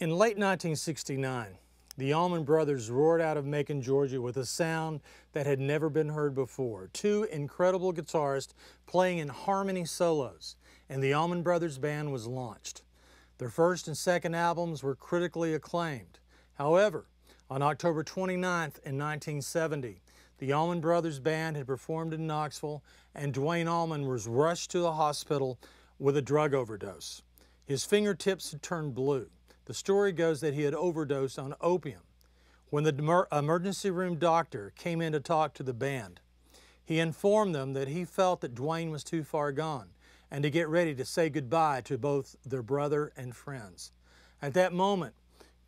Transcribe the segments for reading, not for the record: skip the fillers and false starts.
In late 1969, the Allman Brothers roared out of Macon, Georgia with a sound that had never been heard before. Two incredible guitarists playing in harmony solos, and the Allman Brothers Band was launched. Their first and second albums were critically acclaimed. However, on October 29th in 1970, the Allman Brothers Band had performed in Knoxville, and Duane Allman was rushed to the hospital with a drug overdose. His fingertips had turned blue. The story goes that he had overdosed on opium. When the emergency room doctor came in to talk to the band, he informed them that he felt that Duane was too far gone and to get ready to say goodbye to both their brother and friends. At that moment,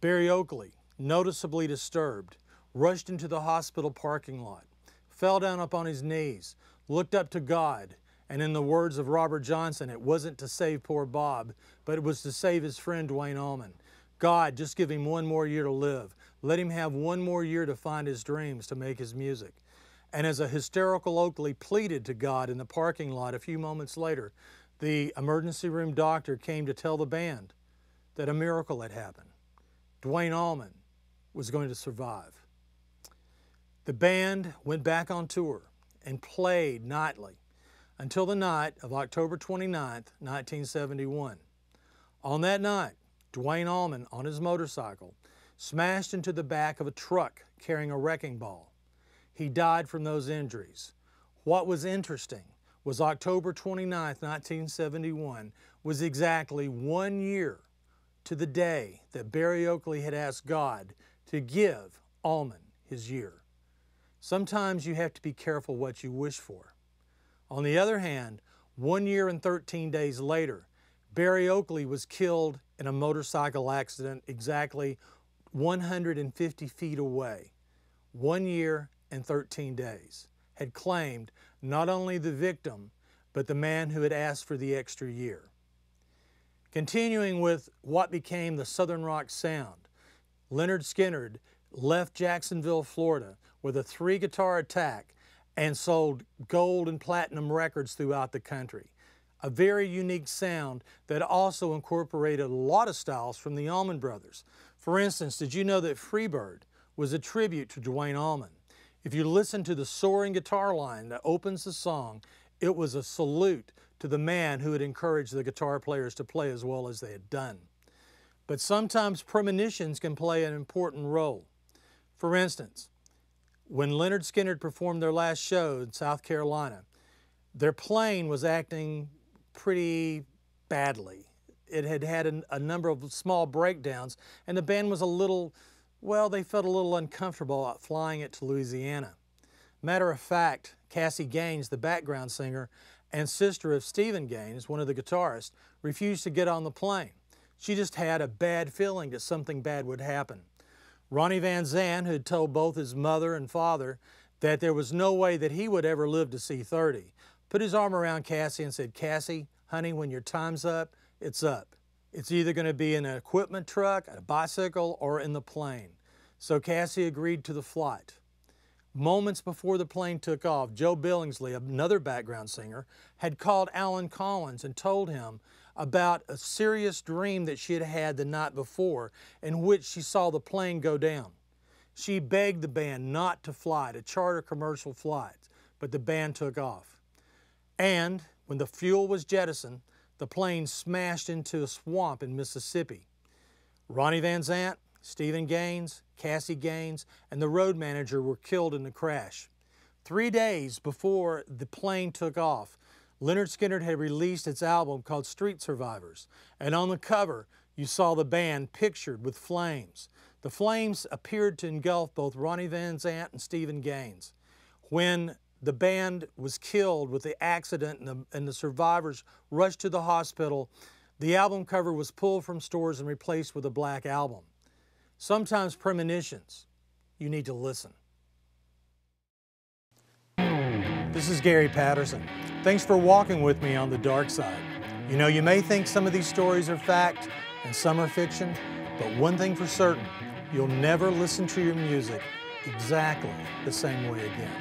Barry Oakley, noticeably disturbed, rushed into the hospital parking lot, fell down upon his knees, looked up to God, and in the words of Robert Johnson, it wasn't to save poor Bob, but it was to save his friend Duane Allman. God, just give him one more year to live. Let him have one more year to find his dreams, to make his music. And as a hysterical Oakley pleaded to God in the parking lot a few moments later, the emergency room doctor came to tell the band that a miracle had happened. Duane Allman was going to survive. The band went back on tour and played nightly until the night of October 29th, 1971. On that night, Duane Allman, on his motorcycle, smashed into the back of a truck carrying a wrecking ball. He died from those injuries. What was interesting was October 29th, 1971 was exactly 1 year to the day that Barry Oakley had asked God to give Allman his year. Sometimes you have to be careful what you wish for. On the other hand, 1 year and 13 days later, Barry Oakley was killed in a motorcycle accident exactly 150 feet away. 1 year and 13 days had claimed not only the victim, but the man who had asked for the extra year. Continuing with what became the Southern rock sound, Lynyrd Skynyrd left Jacksonville, Florida with a 3-guitar attack and sold gold and platinum records throughout the country. A very unique sound that also incorporated a lot of styles from the Allman Brothers. For instance, did you know that Freebird was a tribute to Duane Allman? If you listen to the soaring guitar line that opens the song, it was a salute to the man who had encouraged the guitar players to play as well as they had done. But sometimes premonitions can play an important role. For instance, when Lynyrd Skynyrd performed their last show in South Carolina, their plane was acting pretty badly. It had had a number of small breakdowns, and the band was a little, well, they felt a little uncomfortable about flying it to Louisiana. Matter of fact, Cassie Gaines, the background singer and sister of Stephen Gaines, one of the guitarists, refused to get on the plane. She just had a bad feeling that something bad would happen. Ronnie Van Zant, who had told both his mother and father that there was no way that he would ever live to see 30, put his arm around Cassie and said, "Cassie, honey, when your time's up, it's up. It's either going to be in an equipment truck, a bicycle, or in the plane." So Cassie agreed to the flight. Moments before the plane took off, Joe Billingsley, another background singer, had called Alan Collins and told him about a serious dream that she had had the night before in which she saw the plane go down. She begged the band not to fly, to charter commercial flights, but the band took off. And when the fuel was jettisoned, the plane smashed into a swamp in Mississippi. Ronnie Van Zant, Stephen Gaines, Cassie Gaines, and the road manager were killed in the crash. 3 days before the plane took off, Lynyrd Skynyrd had released its album called Street Survivors, and on the cover you saw the band pictured with flames. The flames appeared to engulf both Ronnie Van Zant and Stephen Gaines. When the band was killed with the accident and the survivors rushed to the hospital, the album cover was pulled from stores and replaced with a black album. Sometimes premonitions, you need to listen. This is Gary Patterson. Thanks for walking with me on the dark side. You know, you may think some of these stories are fact and some are fiction, but one thing for certain, you'll never listen to your music exactly the same way again.